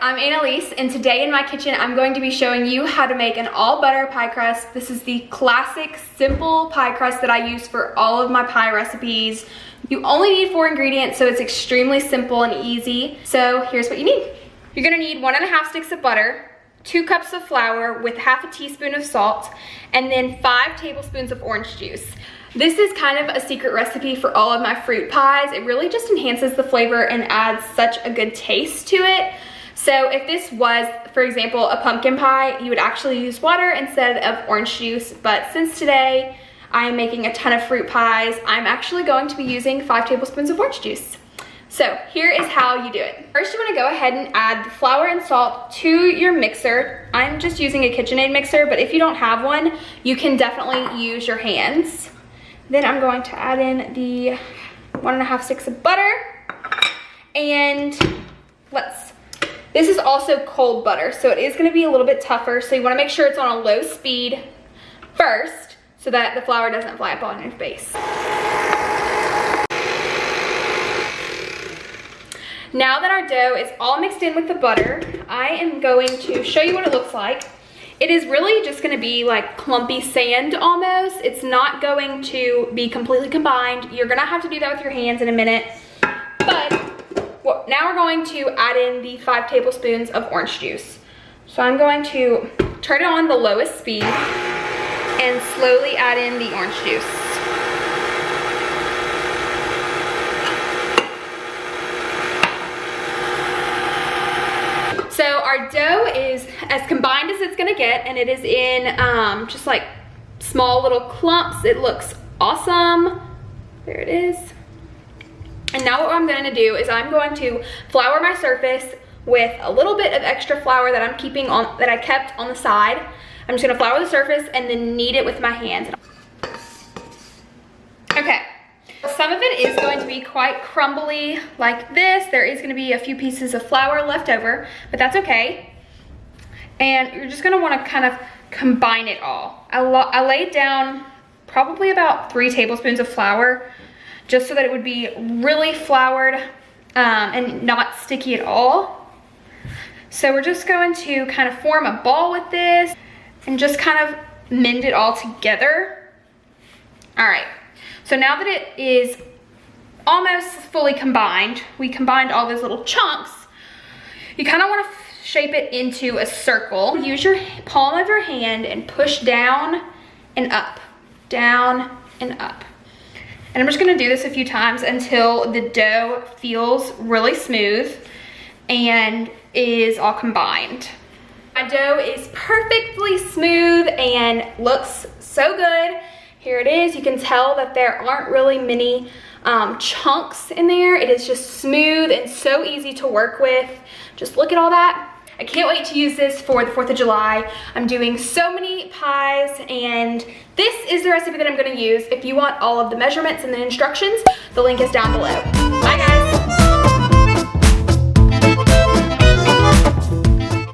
I'm Annalise, and today in my kitchen I'm going to be showing you how to make an all butter pie crust. This is the classic simple pie crust that I use for all of my pie recipes. You only need 4 ingredients, so it's extremely simple and easy. So here's what you need. You're gonna need 1½ sticks of butter, 2 cups of flour with ½ teaspoon of salt, and then 5 tablespoons of orange juice. This is kind of a secret recipe for all of my fruit pies. It really just enhances the flavor and adds such a good taste to it. So if this was, for example, a pumpkin pie, you would actually use water instead of orange juice. But since today I am making a ton of fruit pies, I'm actually going to be using 5 tablespoons of orange juice. So here is how you do it. First, you wanna go ahead and add the flour and salt to your mixer. I'm just using a KitchenAid mixer, but if you don't have one, you can definitely use your hands. Then I'm going to add in the 1½ sticks of butter. And this is also cold butter, so it is gonna be a little bit tougher. So you wanna make sure it's on a low speed first so that the flour doesn't fly up on your face. Now that our dough is all mixed in with the butter, I am going to show you what it looks like. It is really just gonna be like clumpy sand almost. It's not going to be completely combined. You're gonna have to do that with your hands in a minute. But now we're going to add in the 5 tablespoons of orange juice. So I'm going to turn it on the lowest speed and slowly add in the orange juice. So our dough is as combined as it's gonna get, and it is in just like small little clumps. It looks awesome. There it is. And now what I'm gonna do is I'm going to flour my surface with a little bit of extra flour that I kept on the side. I'm just gonna flour the surface and then knead it with my hands. Okay. Some of it is going to be quite crumbly like this. There is gonna be a few pieces of flour left over, but that's okay. And you're just gonna wanna kind of combine it all. I laid down probably about 3 tablespoons of flour just so that it would be really floured and not sticky at all. So we're just going to kind of form a ball with this and just kind of mend it all together. All right. So now that it is almost fully combined, we combined all those little chunks, you kind of want to shape it into a circle. Use your palm of your hand and push down and up, down and up. And I'm just gonna do this a few times until the dough feels really smooth and is all combined. My dough is perfectly smooth and looks so good. Here it is. You can tell that there aren't really many chunks in there. It is just smooth and so easy to work with. Just look at all that. I can't wait to use this for the 4th of July. I'm doing so many pies, and this is the recipe that I'm gonna use. If you want all of the measurements and the instructions, the link is down below. Bye guys.